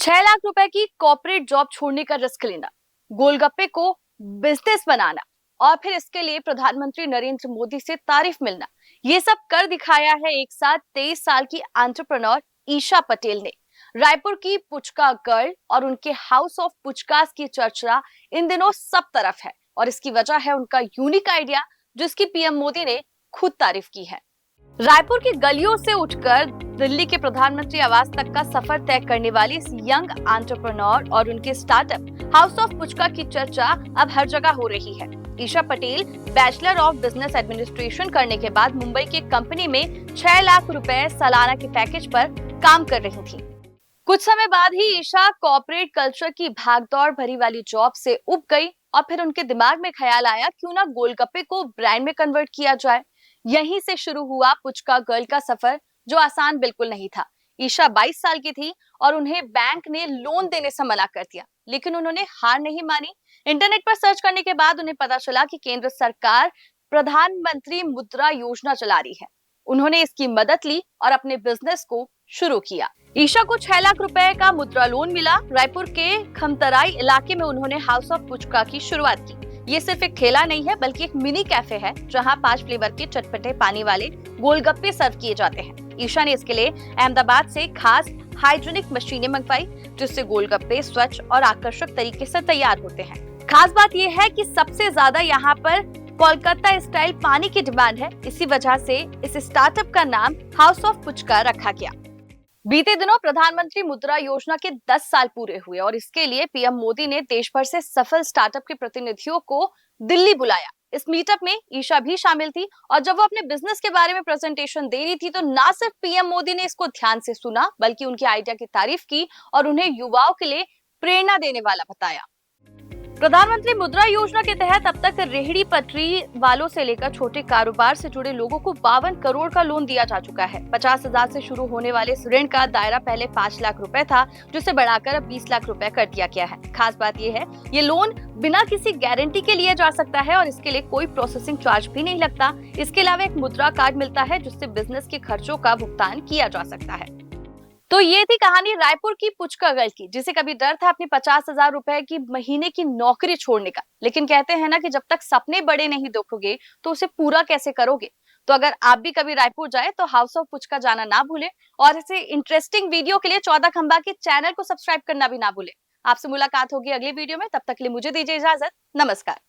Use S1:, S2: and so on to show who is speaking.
S1: 6 लाख रुपए की corporate job छोड़ने का रिस्क लेना, गोलगप्पे को बिजनेस बनाना और फिर इसके लिए प्रधानमंत्री नरेंद्र मोदी से तारीफ मिलना, ये सब कर दिखाया है एक साथ 23 साल की एंटरप्रेन्योर ईशा पटेल ने। रायपुर की पुचका गर्ल और उनके हाउस ऑफ पुचकास की चर्चा इन दिनों सब तरफ है और इसकी वजह है उनका यूनिक आइडिया, जिसकी पीएम मोदी ने खुद तारीफ की है। रायपुर की गलियों से उठकर दिल्ली के प्रधानमंत्री आवास तक का सफर तय करने वाली इस यंग एंटरप्रेन्योर और उनके स्टार्टअप हाउस ऑफ पुचका की चर्चा अब हर जगह हो रही है। Isha Patel bachelor of business administration करने के बाद मुंबई की कंपनी में 6 लाख रुपए सालाना के पैकेज पर काम कर रही थी। कुछ समय बाद ही ईशा कॉर्पोरेट कल्चर की भागदौड़ भरी वाली जॉब से उब गई और फिर उनके दिमाग में ख्याल आया क्यों ना गोलगप्पे को ब्रांड में कन्वर्ट किया जाए। यहीं से शुरू हुआ पुचका गर्ल का सफर, जो आसान बिल्कुल नहीं था। ईशा 22 साल की थी और उन्हें बैंक ने लोन देने से मना कर दिया, लेकिन उन्होंने हार नहीं मानी। इंटरनेट पर सर्च करने के बाद उन्हें पता चला कि केंद्र सरकार प्रधानमंत्री मुद्रा योजना चला रही है। उन्होंने इसकी मदद ली और अपने बिजनेस को शुरू किया। ईशा को 6 लाख रुपए का मुद्रा लोन मिला। रायपुर के खमतराई इलाके में उन्होंने हाउस ऑफ पुचका की शुरुआत की। ये सिर्फ एक ठेला नहीं है, बल्कि एक मिनी कैफे है जहां 5 फ्लेवर के चटपटे पानी वाले गोलगप्पे सर्व किए जाते हैं। ईशा ने इसके लिए अहमदाबाद से खास हाइजीनिक मशीनें मंगवाई, जिससे गोलगप्पे स्वच्छ और आकर्षक तरीके से तैयार होते हैं। खास बात यह है कि सबसे ज्यादा यहाँ पर कोलकाता स्टाइल पानी की डिमांड है। इसी वजह से इस स्टार्टअप का नाम हाउस ऑफ पुचका रखा गया। बीते दिनों प्रधानमंत्री मुद्रा योजना के 10 साल पूरे हुए और इसके लिए पीएम मोदी ने देश भर से सफल स्टार्टअप के प्रतिनिधियों को दिल्ली बुलाया। इस मीटअप में ईशा भी शामिल थी और जब वो अपने बिजनेस के बारे में प्रेजेंटेशन दे रही थी तो ना सिर्फ पीएम मोदी ने इसको ध्यान से सुना, बल्कि उनके आइडिया की तारीफ की और उन्हें युवाओं के लिए प्रेरणा देने वाला बताया। प्रधानमंत्री मुद्रा योजना के तहत अब तक रेहड़ी पटरी वालों से लेकर छोटे कारोबार से जुड़े लोगों को 52 करोड़ का लोन दिया जा चुका है। 50,000 से शुरू होने वाले इस ऋण का दायरा पहले 5 लाख रुपए था, जिसे बढ़ाकर अब 20 लाख रुपए कर दिया गया है। खास बात यह है, ये लोन बिना किसी गारंटी के लिया जा सकता है और इसके लिए कोई प्रोसेसिंग चार्ज भी नहीं लगता। इसके अलावा एक मुद्रा कार्ड मिलता है, जिससे बिजनेस के खर्चों का भुगतान किया जा सकता है। तो ये थी कहानी रायपुर की पुचका गर्ल की, जिसे कभी डर था अपनी 50,000 रुपए की महीने की नौकरी छोड़ने का। लेकिन कहते हैं ना कि जब तक सपने बड़े नहीं देखोगे तो उसे पूरा कैसे करोगे। तो अगर आप भी कभी रायपुर जाए तो हाउस ऑफ पुचका जाना ना भूले और ऐसे इंटरेस्टिंग वीडियो के लिए 14 खंबा के चैनल को सब्सक्राइब करना भी ना भूले। आपसे मुलाकात होगी अगली वीडियो में, तब तक के लिए मुझे दीजिए इजाजत। नमस्कार।